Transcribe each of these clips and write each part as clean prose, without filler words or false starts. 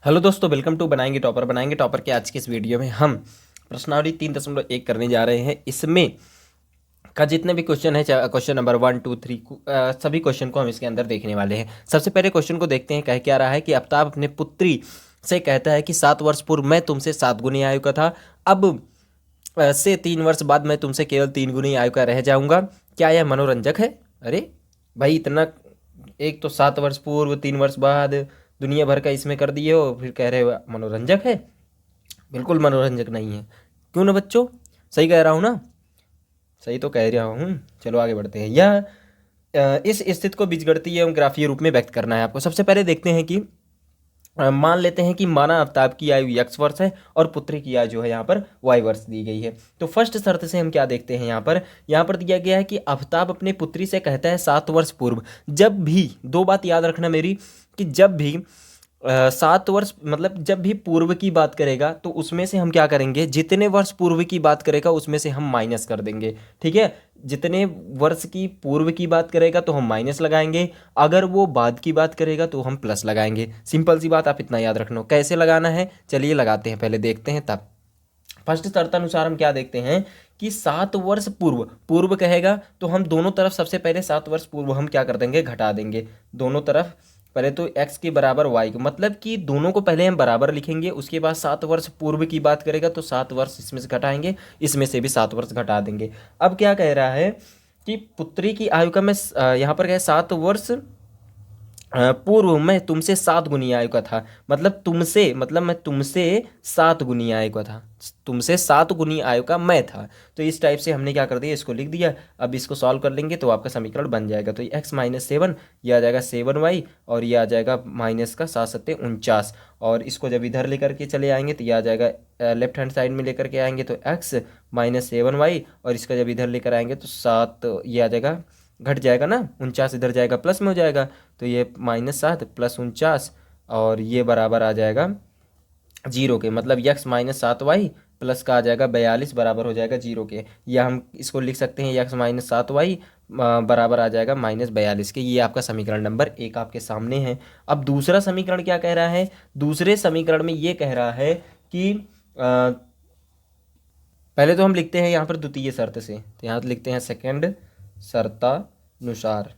Hello दोस्तों, welcome to बनाएंगे topper के आज के इस वीडियो में हम प्रश्नावली 3.1 करने जा रहे हैं। इसमें का जितने भी क्वेश्चन है, क्वेश्चन नंबर 1 2 3 सभी क्वेश्चन को हम इसके अंदर देखने वाले हैं। सबसे पहले क्वेश्चन को देखते हैं। कह क्या रहा है कि आफ्ताब अपने पुत्री से कहता है कि 7 वर्ष पूर्व मैं तुमसे 7 गुनी आयु का था, अब से 3 वर्ष बाद मैं तुमसे केवल 3 गुनी आयु का रह जाऊंगा। क्या यह मनोरंजक है? अरे भाई, इतना एक तो 7 वर्ष पूर्व 3 वर्ष बाद दुनिया भर का इसमें कर दिए हो, फिर कह रहे हो मनोरंजक है। बिल्कुल मनोरंजक नहीं है। क्यों ना बच्चों? सही कह रहा हूँ ना? सही तो कह रहा हूँ। चलो आगे बढ़ते हैं। यह इस स्थिति को बीजगणितीय एवं ग्राफीय रूप में व्यक्त करना है आपको। सबसे पहले देखते हैं कि मान लेते हैं कि माना आफ्ताब की आयु x वर्ष है और पुत्री की आयु जो है यहाँ पर y वर्ष दी गई है। तो फर्स्ट शर्त से हम क्या देखते हैं, यहाँ पर दिया गया है कि आफ्ताब अपने पुत्री से कहता है 7 वर्ष पूर्व। जब भी, दो बात याद रखना मेरी, कि जब भी 7 वर्ष मतलब जब भी पूर्व की बात करेगा तो उसमें से हम क्या करेंगे, जितने वर्ष पूर्व की बात करेगा उसमें से हम माइनस कर देंगे। ठीक है, जितने वर्ष की पूर्व की बात करेगा तो हम माइनस लगाएंगे, अगर वो बाद की बात करेगा तो हम प्लस लगाएंगे। सिंपल सी बात, आप इतना याद रखना। कैसे लगाना है चलिए लगाते हैं, पहले देखते हैं तब। फर्स्ट शर्तानुसार हम क्या देखते हैं कि 7 वर्ष पूर्व, पूर्व कहेगा तो हम दोनों तरफ सबसे पहले 7 वर्ष पूर्व हम क्या कर देंगे, घटा देंगे दोनों तरफ। पहले तो x के बराबर y को, मतलब कि दोनों को पहले हम बराबर लिखेंगे, उसके बाद 7 वर्ष पूर्व की बात करेगा तो 7 वर्ष इसमें से घटाएंगे, इसमें से भी 7 वर्ष घटा देंगे। अब क्या कह रहा है कि पुत्री की आयु का मैं यहाँ पर क्या 7 वर्ष पूर्व मैं तुमसे 7 गुनी आयु का था, मतलब तुमसे, मतलब मैं तुमसे 7 गुनी आयु का था, तुमसे 7 गुनी आयु का मैं था। तो इस टाइप से हमने क्या कर दिया, इसको लिख दिया। अब इसको सॉल्व कर लेंगे तो आपका समीकरण बन जाएगा। तो ये x - 7, ये आ जाएगा 7y, और ये आ जाएगा माइनस का 7×7 = 49। और इसको जब इधर लेकर के चले आएंगे तो ये आ जाएगा लेफ्ट हैंड साइड में लेकर के आएंगे तो x - 7y, और इसका जब इधर लेकर आएंगे तो 7, ये आ जाएगा, घट जाएगा ना, 49 इधर जाएगा प्लस में हो जाएगा, तो ये -7 + 49, और ये बराबर आ जाएगा 0 के, मतलब x - 7y प्लस का आ जाएगा 42 बराबर हो जाएगा 0 के। या हम इसको लिख सकते हैं x - 7y बराबर आ जाएगा -42 के। ये आपका समीकरण नंबर 1 आपके सामने है। अब दूसरा समीकरण क्या कह रहा है, दूसरे समीकरण में ये कह रहा है कि पहले तो हम लिखते हैं यहाँ पर द्वितीय शर्त से, तो यहाँ लिखते हैं सेकंड शर्तानुसार,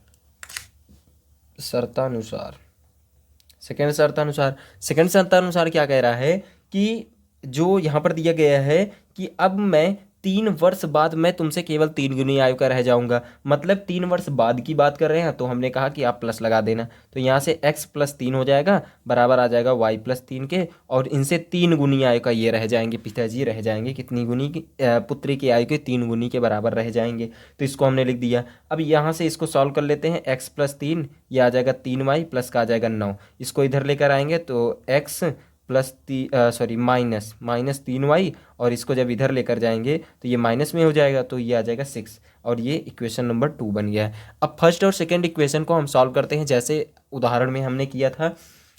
सेकंड शर्तानुसार क्या कह रहा है कि जो यहाँ पर दिया गया है कि अब मैं 3 वर्ष बाद मैं तुमसे केवल 3 गुनी आयु का रह जाऊंगा, मतलब 3 वर्ष बाद की बात कर रहे हैं, तो हमने कहा कि आप प्लस लगा देना। तो यहाँ से x + 3 हो जाएगा, बराबर आ जाएगा y + 3 के, और इनसे 3 गुनी आयु का ये रह जाएंगे, पिताजी रह जाएंगे कितनी गुनी की, पुत्री की आयु के 3 गुनी के बराबर रह जाएंगे। तो इसको हमने लिख दिया। अब यहाँ से इसको सॉल्व कर लेते हैं। x + 3, ये आ जाएगा 3y, प्लस का आ जाएगा 9, इसको इधर लेकर आएंगे तो x माइनस 3y, और इसको जब इधर लेकर जाएंगे तो ये माइनस में हो जाएगा, तो ये आ जाएगा 6, और ये इक्वेशन नंबर 2 बन गया है। अब फर्स्ट और सेकंड इक्वेशन को हम सॉल्व करते हैं जैसे उदाहरण में हमने किया था।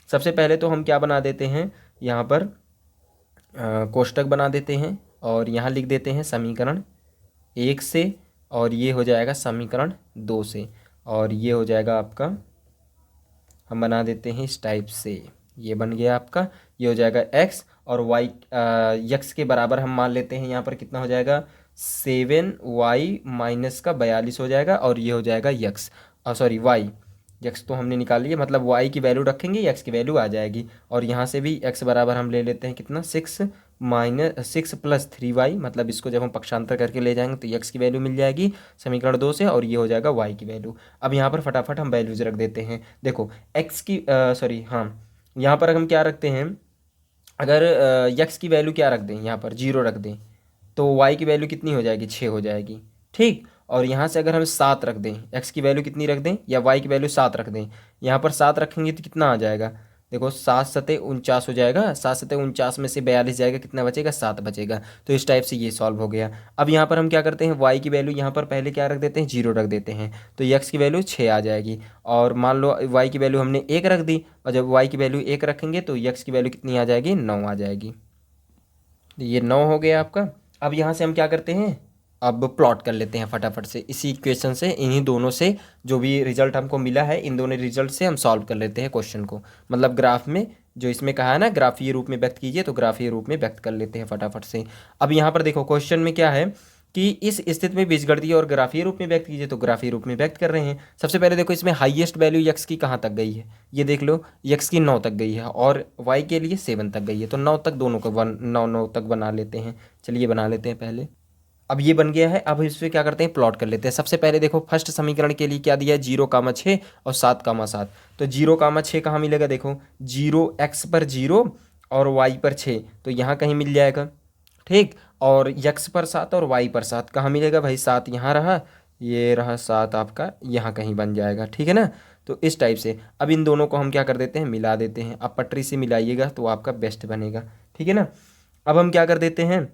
सबसे पहले तो हम क्या बना देते हैं, यहाँ पर कोष्टक बना देते हैं, और यहाँ लिख देते हैं समीकरण 1 से, और ये हो जाएगा समीकरण 2 से, और ये हो जाएगा आपका, हम बना देते हैं इस टाइप से, ये बन गया आपका। ये हो जाएगा x, और y x के बराबर हम मान लेते हैं यहाँ पर कितना हो जाएगा, 7y - 42 हो जाएगा, और ये हो जाएगा x, y, x तो हमने निकाल लिया, मतलब y की वैल्यू रखेंगे x की वैल्यू आ जाएगी। और यहाँ से भी x बराबर हम ले लेते हैं कितना, 6 + 3y, मतलब इसको जब हम पक्षांतर करके ले जाएंगे तो x की वैल्यू मिल जाएगी समीकरण 2 से, और ये हो जाएगा y की वैल्यू। अब यहाँ पर फटाफट हम वैल्यूज रख देते हैं। देखो x की यहाँ पर हम क्या रखते हैं, अगर x की वैल्यू क्या रख दें, यहाँ पर 0 रख दें, तो y की वैल्यू कितनी हो जाएगी, 6 हो जाएगी। ठीक, और यहाँ से अगर हम 7 रख दें, x की वैल्यू कितनी रख दें, या y की वैल्यू 7 रख दें, यहाँ पर 7 रखेंगे तो कितना आ जाएगा, देखो 7 × 7 = 49 हो जाएगा, 7 × 7 = 49 में से 42 जाएगा, कितना बचेगा, 7 बचेगा। तो इस टाइप से ये सॉल्व हो गया। अब यहाँ पर हम क्या करते हैं, y की वैल्यू यहाँ पर पहले क्या रख देते हैं, 0 रख देते हैं, तो x की वैल्यू 6 आ जाएगी। और मान लो y की वैल्यू हमने 1 रख दी, और जब y की वैल्यू 1 रखेंगे तो x की वैल्यू कितनी आ जाएगी, 9 आ जाएगी। ये 9 हो गया आपका। अब यहाँ से हम क्या करते हैं, अब प्लॉट कर लेते हैं फटाफट से इसी इक्वेशन से, इन्हीं दोनों से जो भी रिजल्ट हमको मिला है, इन दोनों रिजल्ट से हम सॉल्व कर लेते हैं क्वेश्चन को, मतलब ग्राफ में जो इसमें कहा है ना ग्राफीय रूप में व्यक्त कीजिए, तो ग्राफीय रूप में व्यक्त कर लेते हैं फटाफट से। अब यहाँ पर देखो क्वेश्चन में क्या है कि इस स्थिति में बीजगणितीय और ग्राफीय रूप में व्यक्त कीजिए, तो ग्राफीय रूप में व्यक्त कर रहे हैं। सबसे पहले देखो इसमें हाईएस्ट वैल्यू यक्स की कहाँ तक गई है, ये देख लो, यक्स की 9 तक गई है और वाई के लिए 7 तक गई है, तो 9 तक दोनों को 9 तक बना लेते हैं। चलिए बना लेते हैं पहले। अब ये बन गया है। अब इस पर क्या करते हैं, प्लॉट कर लेते हैं। सबसे पहले देखो फर्स्ट समीकरण के लिए क्या दिया है, 0,6 और 7,7। तो 0,6 कहाँ मिलेगा, देखो 0 x पर 0 और y पर 6, तो यहाँ कहीं मिल जाएगा, ठीक। और यक्स पर 7 और वाई पर 7 कहाँ मिलेगा भाई, 7 यहाँ रहा, ये रहा 7 आपका यहाँ कहीं बन जाएगा, ठीक है ना। तो इस टाइप से अब इन दोनों को हम क्या कर देते हैं, मिला देते हैं। अब पटरी से मिलाइएगा तो आपका बेस्ट बनेगा, ठीक है ना। अब हम क्या कर देते हैं,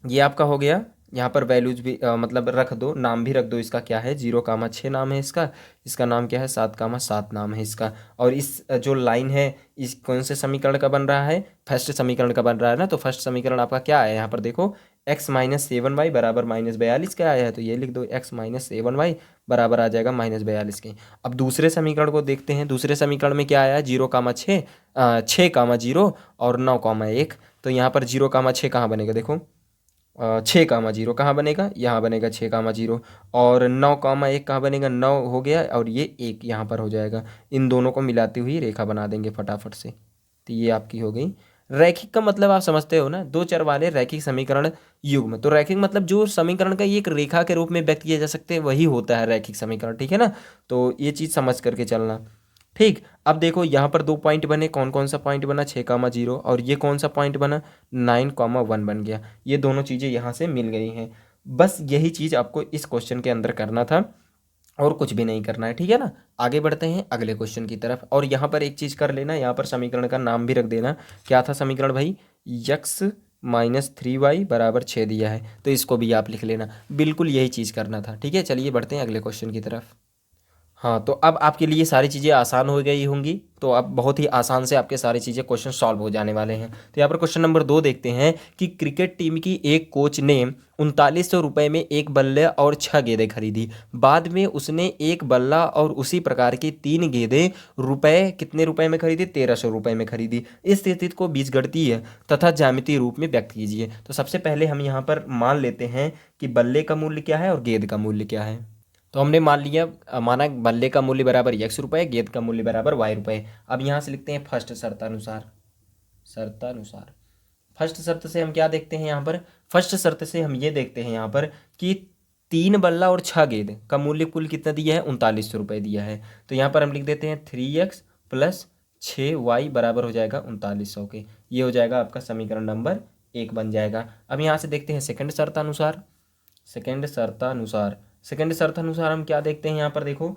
ये आपका हो गया। यहाँ पर वैल्यूज भी मतलब रख दो, नाम भी रख दो। इसका क्या है, 0,6 नाम है इसका, इसका नाम क्या है, 7,7 नाम है इसका। और इस जो लाइन है इस कौन से समीकरण का बन रहा है, फर्स्ट समीकरण का बन रहा है ना। तो फर्स्ट समीकरण आपका क्या है, यहाँ पर देखो x-7y बराबर -42 का आया है, तो ये लिख दो x-7y बराबर आ जाएगा -42 के। अब दूसरे समीकरण को देखते हैं। दूसरे समीकरण में क्या आया है, 0,6 6,0 और 9,1। तो यहाँ पर 0,6 कहाँ बनेगा, देखो 6,0 कहाँ बनेगा, यहाँ बनेगा 6,0। और 9,1 कहाँ बनेगा, 9 हो गया और ये 1 यहाँ पर हो जाएगा। इन दोनों को मिलाते हुए रेखा बना देंगे फटाफट से। तो ये आपकी हो गई रैखिक। का मतलब आप समझते हो ना, दो चर वाले रैखिक समीकरण युग्म। तो रैखिक मतलब जो समीकरण का एक रेखा के रूप में व्यक्त किया जा सकते हैं वही होता है रैखिक समीकरण, ठीक है ना। तो ये चीज़ समझ करके चलना, ठीक। अब देखो यहाँ पर 2 पॉइंट बने, कौन कौन सा पॉइंट बना, 6,0 और ये कौन सा पॉइंट बना, 9,1 बन गया। ये दोनों चीज़ें यहाँ से मिल गई हैं। बस यही चीज़ आपको इस क्वेश्चन के अंदर करना था और कुछ भी नहीं करना है, ठीक है ना। आगे बढ़ते हैं अगले क्वेश्चन की तरफ। और यहाँ पर एक चीज़ कर लेना, यहाँ पर समीकरण का नाम भी रख देना। क्या था समीकरण भाई, x-3y बराबर 6 दिया है, तो इसको भी आप लिख लेना। बिल्कुल यही चीज़ करना था, ठीक है। चलिए बढ़ते हैं अगले क्वेश्चन की तरफ। हाँ, तो अब आपके लिए सारी चीज़ें आसान हो गई होंगी। तो अब बहुत ही आसान से आपके सारी चीज़ें क्वेश्चन सॉल्व हो जाने वाले हैं। तो यहाँ पर क्वेश्चन नंबर 2 देखते हैं कि क्रिकेट टीम की एक कोच ने 3900 रुपये में एक बल्ले और 6 गेंदें खरीदी। बाद में उसने एक बल्ला और उसी प्रकार की 3 गेंदें कितने रुपए में खरीदी, 1300 रुपये में खरीदी। इस स्थिति को बीजगणितीय तथा ज्यामितीय रूप में व्यक्त कीजिए। तो सबसे पहले हम यहाँ पर मान लेते हैं कि बल्ले का मूल्य क्या है और गेंद का मूल्य क्या है। तो हमने मान लिया, माना बल्ले का मूल्य बराबर x रुपये, गेंद का मूल्य बराबर y रुपये। अब यहाँ से लिखते हैं फर्स्ट शर्तानुसार। फर्स्ट शर्त से हम क्या देखते हैं, यहाँ पर फर्स्ट शर्त से हम ये देखते हैं यहाँ पर कि 3 बल्ला और 6 गेंद का मूल्य कुल कितना दिया है, 3900 रुपये दिया है। तो यहाँ पर हम लिख देते हैं 3x + 6y बराबर हो जाएगा 3900 के। ये हो जाएगा आपका समीकरण नंबर 1 बन जाएगा। अब यहाँ से देखते हैं सेकंड शर्तानुसार। सेकंड शर्तानुसार हम क्या देखते हैं, यहाँ पर देखो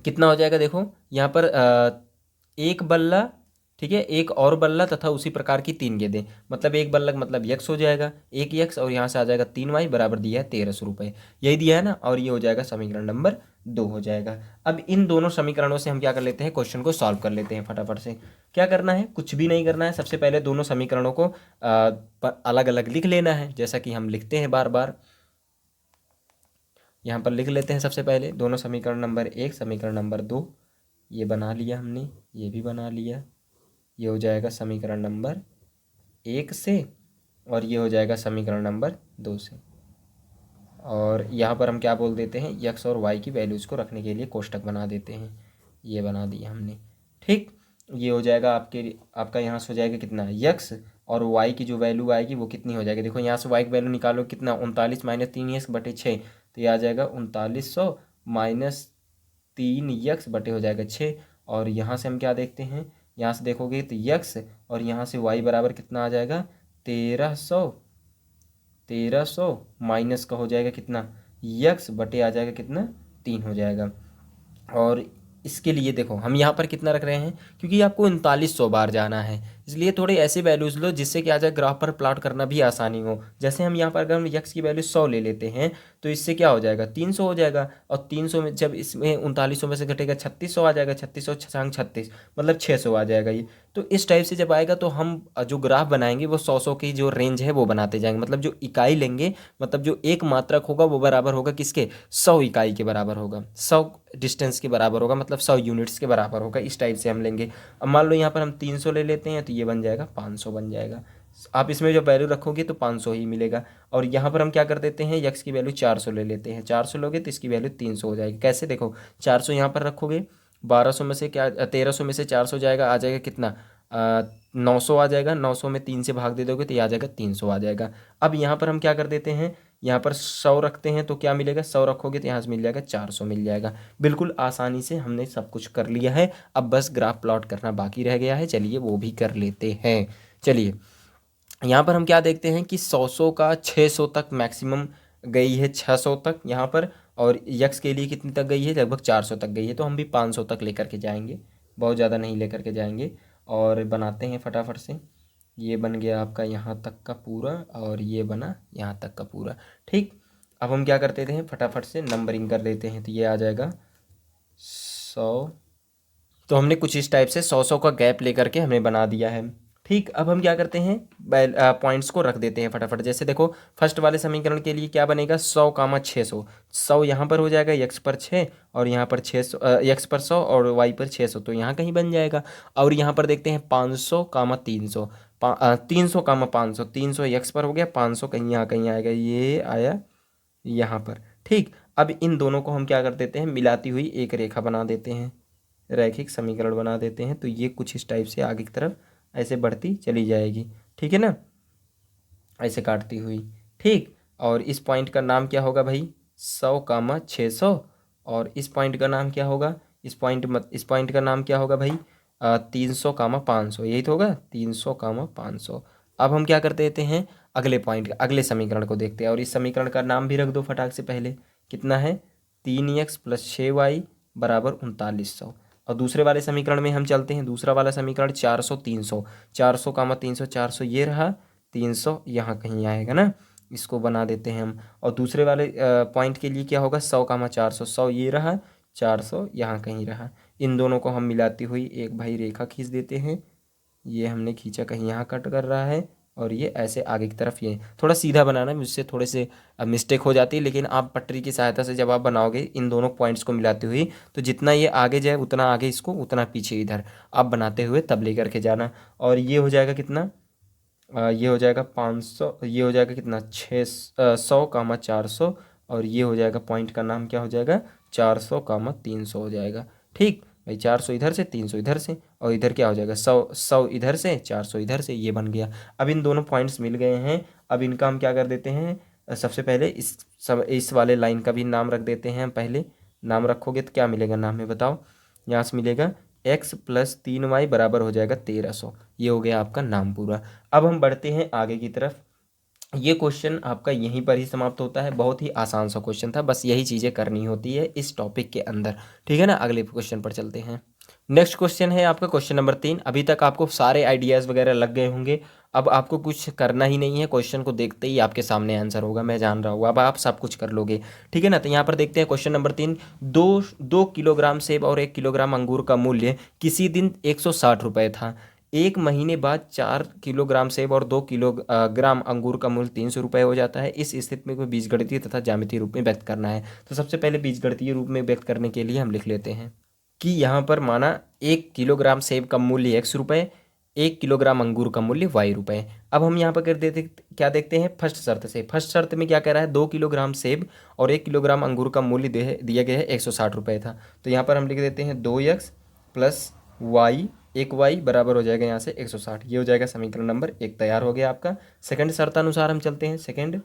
कितना हो जाएगा। देखो यहाँ पर एक बल्ला, ठीक है, एक और बल्ला तथा उसी प्रकार की 3 गेंदें, मतलब एक बल्ला मतलब यक्स हो जाएगा, एक यक्स, और यहाँ से आ जाएगा 3y बराबर दिया है 1300 रुपये, यही दिया है ना। और ये हो जाएगा समीकरण नंबर 2 हो जाएगा। अब इन दोनों समीकरणों से हम क्या कर लेते हैं, क्वेश्चन को सॉल्व कर लेते हैं फटाफट से। क्या करना है, कुछ भी नहीं करना है। सबसे पहले दोनों समीकरणों को अलग अलग लिख लेना है, जैसा कि हम लिखते हैं बार बार। यहाँ पर लिख लेते हैं सबसे पहले दोनों समीकरण नंबर 1, समीकरण नंबर 2, ये बना लिया हमने, ये भी बना लिया। ये हो जाएगा समीकरण नंबर 1 से, और ये हो जाएगा समीकरण नंबर 2 से। और यहाँ पर हम क्या बोल देते हैं, x और y की वैल्यूज़ को रखने के लिए कोष्टक बना देते हैं। ये बना दिया हमने, ठीक। ये हो जाएगा आपका यहाँ से हो जाएगा कितना, x और y की जो वैल्यू आएगी वो कितनी हो जाएगी। देखो यहाँ से y की वैल्यू निकालो, कितना 39 - 3x/6, तो ये आ जाएगा 3900 - 3x बटे हो जाएगा 6। और यहाँ से हम क्या देखते हैं, यहाँ से देखोगे तो x और यहाँ से y बराबर कितना आ जाएगा, 1300 माइनस का हो जाएगा कितना, x बटे आ जाएगा कितना, 3 हो जाएगा। और इसके लिए देखो हम यहाँ पर कितना रख रहे हैं, क्योंकि आपको 3900 बार जाना है, इसलिए थोड़े ऐसे वैल्यूज़ लो जिससे कि आ जाए ग्राफ पर प्लॉट करना भी आसानी हो। जैसे हम यहाँ पर अगर हम x की वैल्यू 100 ले लेते हैं तो इससे क्या हो जाएगा, 300 हो जाएगा। और 300 में जब इसमें 3900 में से घटेगा 3600 आ जाएगा, 3600 छांग 36 मतलब 600 आ जाएगा। ये तो इस टाइप से जब आएगा तो हम जो ग्राफ बनाएंगे वो 100 की जो रेंज है वो बनाते जाएंगे, मतलब जो इकाई लेंगे, मतलब जो एक मात्रक होगा वो बराबर होगा किसके, 100 इकाई के बराबर होगा, 100 डिस्टेंस के बराबर होगा, मतलब 100 यूनिट्स के बराबर होगा। इस टाइप से हम लेंगे। अब मान लो यहाँ पर हम 300 ले लेते हैं तो ये बन जाएगा 500 बन जाएगा। आप इसमें जो वैल्यू रखोगे तो 500 ही मिलेगा। और यहाँ पर हम क्या कर देते हैं, यक्स की वैल्यू 400 ले लेते हैं। 400 लोगे तो इसकी वैल्यू 300 हो जाएगी। कैसे, देखो 400 यहाँ पर रखोगे, 1200 में से क्या 1300 में से 400 जाएगा, आ जाएगा कितना, 900 आ जाएगा। 900 में 3 से भाग दे दोगे तो ये आ जाएगा 300 आ जाएगा। अब यहाँ पर हम क्या कर देते हैं, यहाँ पर 100 रखते हैं तो क्या मिलेगा, 100 रखोगे तो यहाँ से मिल जाएगा 400 मिल जाएगा। बिल्कुल आसानी से हमने सब कुछ कर लिया है। अब बस ग्राफ प्लॉट करना बाकी रह गया है, चलिए वो भी कर लेते हैं। चलिए यहाँ पर हम क्या देखते हैं कि 100 का 600 तक मैक्सिमम गई है, 600 तक यहाँ पर। और यक्स के लिए कितनी तक गई है, लगभग 400 तक गई है। तो हम भी 500 तक लेकर के जाएंगे, बहुत ज़्यादा नहीं लेकर के जाएंगे। और बनाते हैं फटाफट से। ये बन गया आपका यहाँ तक का पूरा, और ये बना यहाँ तक का पूरा। ठीक, अब हम क्या करते थे, फटाफट से नंबरिंग कर देते हैं। तो ये आ जाएगा 100। तो हमने कुछ इस टाइप से 100 का गैप लेकर के हमने बना दिया है। ठीक, अब हम क्या करते हैं, पॉइंट्स को रख देते हैं फटाफट। जैसे देखो फर्स्ट वाले समीकरण के लिए क्या बनेगा, 100 कामा 600। 100 यहाँ पर हो जाएगा यक्स पर 6, और यहाँ पर 600, यक्स पर 100 और वाई पर 600, तो यहाँ कहीं बन जाएगा। और यहाँ पर देखते हैं 500 कामा 300, 300 कामा 500, 300 यक्स पर हो गया, 500 कहीं आएगा, ये आया यहाँ पर। ठीक, अब इन दोनों को हम क्या कर देते हैं, मिलाती हुई एक रेखा बना देते हैं, रैखिक समीकरण बना देते हैं। तो ये कुछ इस टाइप से आगे की तरफ ऐसे बढ़ती चली जाएगी, ठीक है ना, ऐसे काटती हुई। ठीक, और इस पॉइंट का नाम क्या होगा भाई, 100 कामा 600। और इस पॉइंट का नाम क्या होगा, इस पॉइंट का नाम क्या होगा भाई, 300 कामा 500, यही तो होगा, 300 कामा 500। अब हम क्या कर देते हैं, अगले पॉइंट अगले समीकरण को देखते हैं। और इस समीकरण का नाम भी रख दो फटाक से। पहले कितना है, 3x + 6y बराबर 3900। और दूसरे वाले समीकरण में हम चलते हैं। दूसरा वाला समीकरण 400 300, 400 कामा 300, 400 ये रहा, 300 यहाँ कहीं आएगा ना, इसको बना देते हैं हम। और दूसरे वाले पॉइंट के लिए क्या होगा, 100 कामा 400, 100 ये रहा, 400 यहाँ कहीं रहा। इन दोनों को हम मिलाती हुई एक भाई रेखा खींच देते हैं। ये हमने खींचा, कहीं यहाँ कट कर रहा है, और ये ऐसे आगे की तरफ। ये थोड़ा सीधा बनाना है, मुझसे थोड़े से मिस्टेक हो जाती है, लेकिन आप पटरी की सहायता से जब आप बनाओगे इन दोनों पॉइंट्स को मिलाते हुए, तो जितना ये आगे जाए उतना आगे इसको, उतना पीछे इधर आप बनाते हुए तब लेकर के जाना। और ये हो जाएगा कितना, ये हो जाएगा 500, ये हो जाएगा कितना, 100 कामा 400। और ये हो जाएगा, पॉइंट का नाम क्या हो जाएगा, 400 कामा 300 हो जाएगा। ठीक भाई, 400 इधर से, 300 इधर से, और इधर क्या हो जाएगा, 100 इधर से, 400 इधर से, ये बन गया। अब इन दोनों पॉइंट्स मिल गए हैं। अब इनका हम क्या कर देते हैं, सबसे पहले इस वाले लाइन का भी नाम रख देते हैं। पहले नाम रखोगे तो क्या मिलेगा, नाम में बताओ, यहाँ से मिलेगा x + 3y बराबर हो जाएगा 1300। ये हो गया आपका नाम पूरा। अब हम बढ़ते हैं आगे की तरफ। ये क्वेश्चन आपका यहीं पर ही समाप्त होता है। बहुत ही आसान सा क्वेश्चन था, बस यही चीज़ें करनी होती है इस टॉपिक के अंदर, ठीक है ना। अगले क्वेश्चन पर चलते हैं। नेक्स्ट क्वेश्चन है आपका क्वेश्चन नंबर 3। अभी तक आपको सारे आइडियाज़ वगैरह लग गए होंगे। अब आपको कुछ करना ही नहीं है, क्वेश्चन को देखते ही आपके सामने आंसर होगा, मैं जान रहा हूँ। अब आप सब कुछ कर लोगे, ठीक है ना। तो यहाँ पर देखते हैं क्वेश्चन नंबर 3। 2 किलोग्राम सेब और 1 किलोग्राम अंगूर का मूल्य किसी दिन 160 रुपये था। एक महीने बाद 4 किलोग्राम सेब और 2 किलोग्राम अंगूर का मूल्य 300 रुपये हो जाता है। इस स्थिति में कोई बीजगणितीय तथा ज्यामितीय रूप में व्यक्त करना है। तो सबसे पहले बीजगणितीय रूप में व्यक्त करने के लिए हम लिख लेते हैं कि यहाँ पर माना 1 किलोग्राम सेब का मूल्य ₹x, 1 किलोग्राम अंगूर का मूल्य ₹y। अब हम यहाँ पर कर देते, क्या देखते हैं, फर्स्ट शर्त से। फर्स्ट शर्त में क्या कह रहा है, 2 किलोग्राम सेब और 1 किलोग्राम अंगूर का मूल्य दिया गया है 160 रुपये था। तो यहाँ पर हम लिख देते हैं 2x + y, 1y बराबर हो जाएगा यहाँ से 160। ये हो जाएगा समीकरण नंबर 1 तैयार हो गया आपका। सेकंड शर्तानुसार हम चलते हैं। सेकंड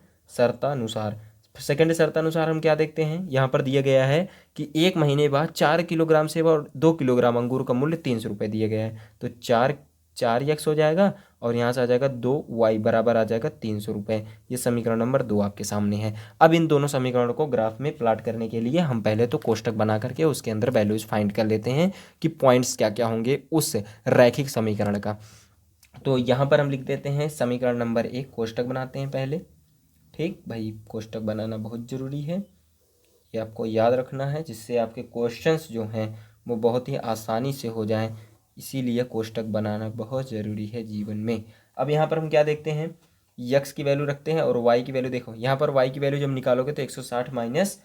शर्तानुसार हम क्या देखते हैं, यहाँ पर दिया गया है कि 1 महीने बाद 4 किलोग्राम सेब और 2 किलोग्राम अंगूर का मूल्य 300 रुपये दिया गया है। तो 4 यक्स हो जाएगा, और यहाँ से आ जाएगा 2y बराबर आ जाएगा 300 रुपये। ये समीकरण नंबर 2 आपके सामने है। अब इन दोनों समीकरणों को ग्राफ में प्लाट करने के लिए हम पहले तो कोष्टक बना करके उसके अंदर वैल्यूज फाइंड कर लेते हैं कि पॉइंट्स क्या क्या होंगे उस रैखिक समीकरण का। तो यहाँ पर हम लिख देते हैं समीकरण नंबर 1, कोष्टक बनाते हैं पहले। ठीक भाई, कोष्टक बनाना बहुत ज़रूरी है, ये आपको याद रखना है, जिससे आपके क्वेश्चंस जो हैं वो बहुत ही आसानी से हो जाएं। इसीलिए कोष्टक बनाना बहुत ज़रूरी है जीवन में। अब यहाँ पर हम क्या देखते हैं, यक्स की वैल्यू रखते हैं और वाई की वैल्यू देखो, यहाँ पर वाई की वैल्यू जब निकालोगे तो 160 माइनस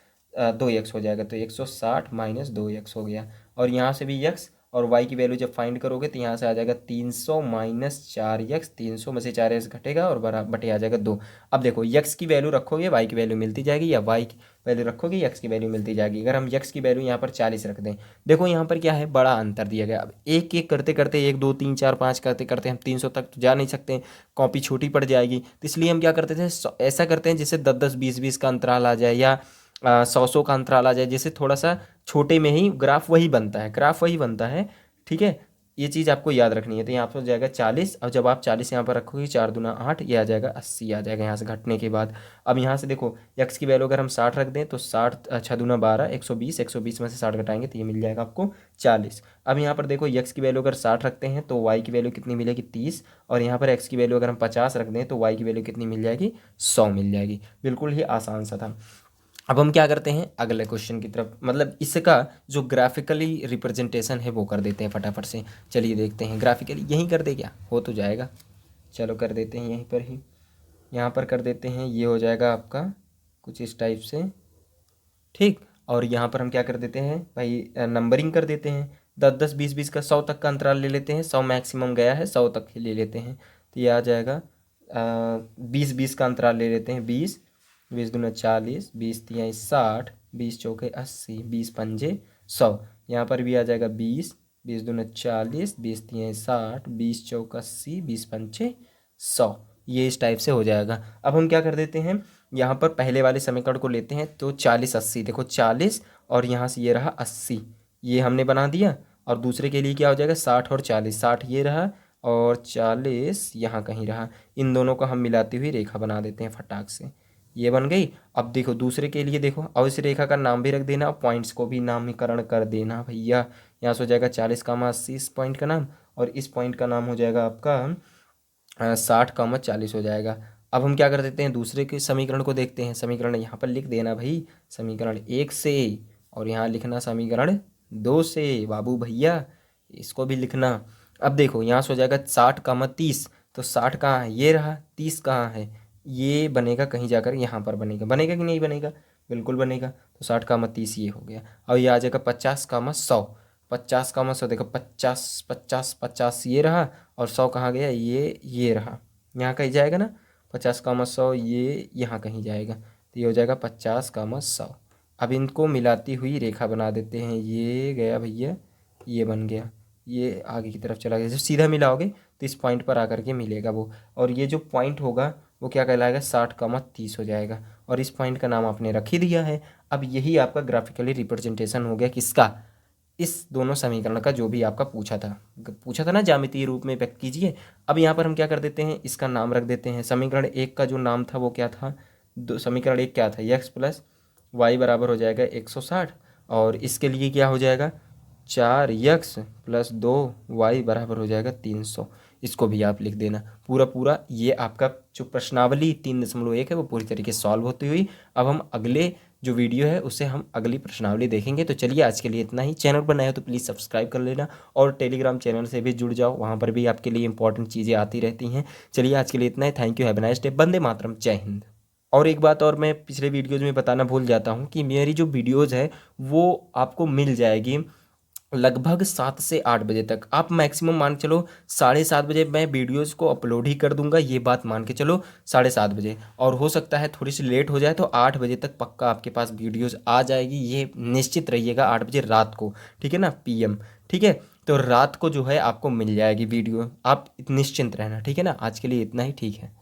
2x हो जाएगा, तो 160 माइनस 2x हो गया। और यहाँ से भी यक्स और वाई की वैल्यू जब फाइंड करोगे तो यहाँ से आ जाएगा 300 माइनस 4x, 300 में से 4x घटेगा और बराबर बटे आ जाएगा 2। अब देखो यक्स की वैल्यू रखोगे वाई की वैल्यू मिलती जाएगी, या वाई की वैल्यू रखोगे यक्स की वैल्यू मिलती जाएगी। अगर हम यक्स की वैल्यू यहाँ पर 40 रख दें, देखो यहाँ पर क्या है, बड़ा अंतर दिया गया। अब एक एक करते करते 1 2 3 4 5 करते करते हम 300 तक तो जा नहीं सकते, कॉपी छोटी पड़ जाएगी। तो इसलिए हम क्या करते थे, ऐसा करते हैं जिससे 10 10 20 20 का अंतराल आ जाए, या 100 का अंतराल आ जाए, जिससे थोड़ा सा छोटे में ही ग्राफ वही बनता है, ग्राफ वही बनता है। ठीक है, ये चीज़ आपको याद रखनी है। तो यहाँ पर हो जाएगा 40। अब जब आप 40 यहाँ पर रखोगे, 4 दूना 8, ये आ जाएगा 80 आ जाएगा यहाँ से घटने के बाद। अब यहाँ से देखो यक्स की वैल्यू अगर हम 60 रख दें तो 60 6 दूना 12, 120, 120 में से 60 घटाएंगे तो ये मिल जाएगा आपको 40। अब यहाँ पर देखो यक्स की वैल्यू अगर 60 रखते हैं तो वाई की वैल्यू कितनी मिलेगी, 30। और यहाँ पर एक्स की वैल्यू अगर हम 50 रख दें तो वाई की वैल्यू कितनी मिल जाएगी, 100 मिल जाएगी। बिल्कुल ही आसान सा था। अब हम क्या करते हैं, अगले क्वेश्चन की तरफ, मतलब इसका जो ग्राफिकली रिप्रेजेंटेशन है वो कर देते हैं फटाफट से। चलिए देखते हैं, ग्राफिकली यहीं कर दे, क्या हो तो जाएगा, चलो कर देते हैं यहीं पर ही, यहाँ पर कर देते हैं। ये हो जाएगा आपका कुछ इस टाइप से, ठीक। और यहाँ पर हम क्या कर देते हैं भाई, नंबरिंग कर देते हैं, 10 10 20 20 का 100 तक का अंतराल ले लेते हैं, 100 मैक्सिमम गया है, 100 तक ही ले लेते हैं। तो ये आ जाएगा 20 20 का अंतराल ले लेते हैं, 20 20 दूना 40, 20 तिहाई 60, 20 चौके 80, 20 पंजे 100। यहाँ पर भी आ जाएगा 20 20 दूना 40, 20 तिहाई 60, 20 चौक 80, 20 पंचे 100। ये इस टाइप से हो जाएगा। अब हम क्या कर देते हैं, यहाँ पर पहले वाले समीकरण को लेते हैं, तो 40 80, देखो 40 और यहाँ से ये रहा 80, ये हमने बना दिया। और दूसरे के लिए क्या हो जाएगा, 60 और 40, 60 ये रहा और 40 यहाँ कहीं रहा। इन दोनों को हम मिलाती हुई रेखा बना देते हैं फटाक से, ये बन गई। अब देखो दूसरे के लिए देखो, अब इस रेखा का नाम भी रख देना और पॉइंट्स को भी नामकरण कर देना भैया। यहाँ से हो जाएगा 40, 80 इस पॉइंट का नाम, और इस पॉइंट का नाम हो जाएगा आपका 60, 40 हो जाएगा। अब हम क्या कर देते हैं, दूसरे के समीकरण को देखते हैं। समीकरण यहाँ पर लिख देना भाई, समीकरण 1 से, और यहाँ लिखना समीकरण 2 से बाबू भैया, इसको भी लिखना। अब देखो यहाँ से हो जाएगा 60, 30, तो 60 कहाँ है, ये रहा, 30 कहाँ है, ये बनेगा कहीं जाकर यहाँ पर बनेगा, बनेगा कि नहीं बनेगा, बिल्कुल बनेगा। तो 60, 30 ये हो गया। अब ये आ जाएगा 50, 100, 50, 100, देखो 50 50 50 ये रहा, और 100 कहाँ गया, ये रहा, यहाँ कहीं जाएगा ना, 50, 100 ये यहाँ कहीं जाएगा, तो ये हो जाएगा 50, 100। अब इनको मिलाती हुई रेखा बना देते हैं, ये गया भैया, ये बन गया, ये आगे की तरफ चला गया। जब सीधा मिलाओगे तो इस पॉइंट पर आकर के मिलेगा वो, और ये जो पॉइंट होगा वो क्या कहलाएगा, 60, 30 हो जाएगा। और इस पॉइंट का नाम आपने रख ही दिया है। अब यही आपका ग्राफिकली रिप्रेजेंटेशन हो गया किसका, इस दोनों समीकरण का, जो भी आपका पूछा था ना, ज्यामितीय रूप में व्यक्त कीजिए। अब यहाँ पर हम क्या कर देते हैं, इसका नाम रख देते हैं। समीकरण 1 का जो नाम था वो क्या था, समीकरण 1 क्या था, x प्लस वाई बराबर हो जाएगा 160, और इसके लिए क्या हो जाएगा, 4x प्लस 2y बराबर हो जाएगा 300। इसको भी आप लिख देना पूरा पूरा। ये आपका जो प्रश्नावली 3.1 है वो पूरी तरीके से सॉल्व होती हुई। अब हम अगले जो वीडियो है उससे हम अगली प्रश्नावली देखेंगे। तो चलिए आज के लिए इतना ही। चैनल पर नया हो तो प्लीज़ सब्सक्राइब कर लेना, और टेलीग्राम चैनल से भी जुड़ जाओ, वहाँ पर भी आपके लिए इंपॉर्टेंट चीज़ें आती रहती हैं। चलिए आज के लिए इतना ही। Thank you, have a nice day, वंदे मातरम, जय हिंद। और एक बात और मैं पिछले वीडियोज़ में बताना भूल जाता हूँ कि मेरी जो वीडियोज़ है वो आपको मिल जाएगी लगभग 7 से 8 बजे तक। आप मैक्सिमम मान के चलो 7:30 बजे मैं वीडियोज़ को अपलोड ही कर दूंगा, ये बात मान के चलो 7:30 बजे। और हो सकता है थोड़ी सी लेट हो जाए तो 8 बजे तक पक्का आपके पास वीडियोज़ आ जाएगी, ये निश्चित रहिएगा। 8 बजे रात को, ठीक है ना, PM, ठीक है। तो रात को जो है आपको मिल जाएगी वीडियो, आप निश्चिंत रहना, ठीक है ना। आज के लिए इतना ही, ठीक है।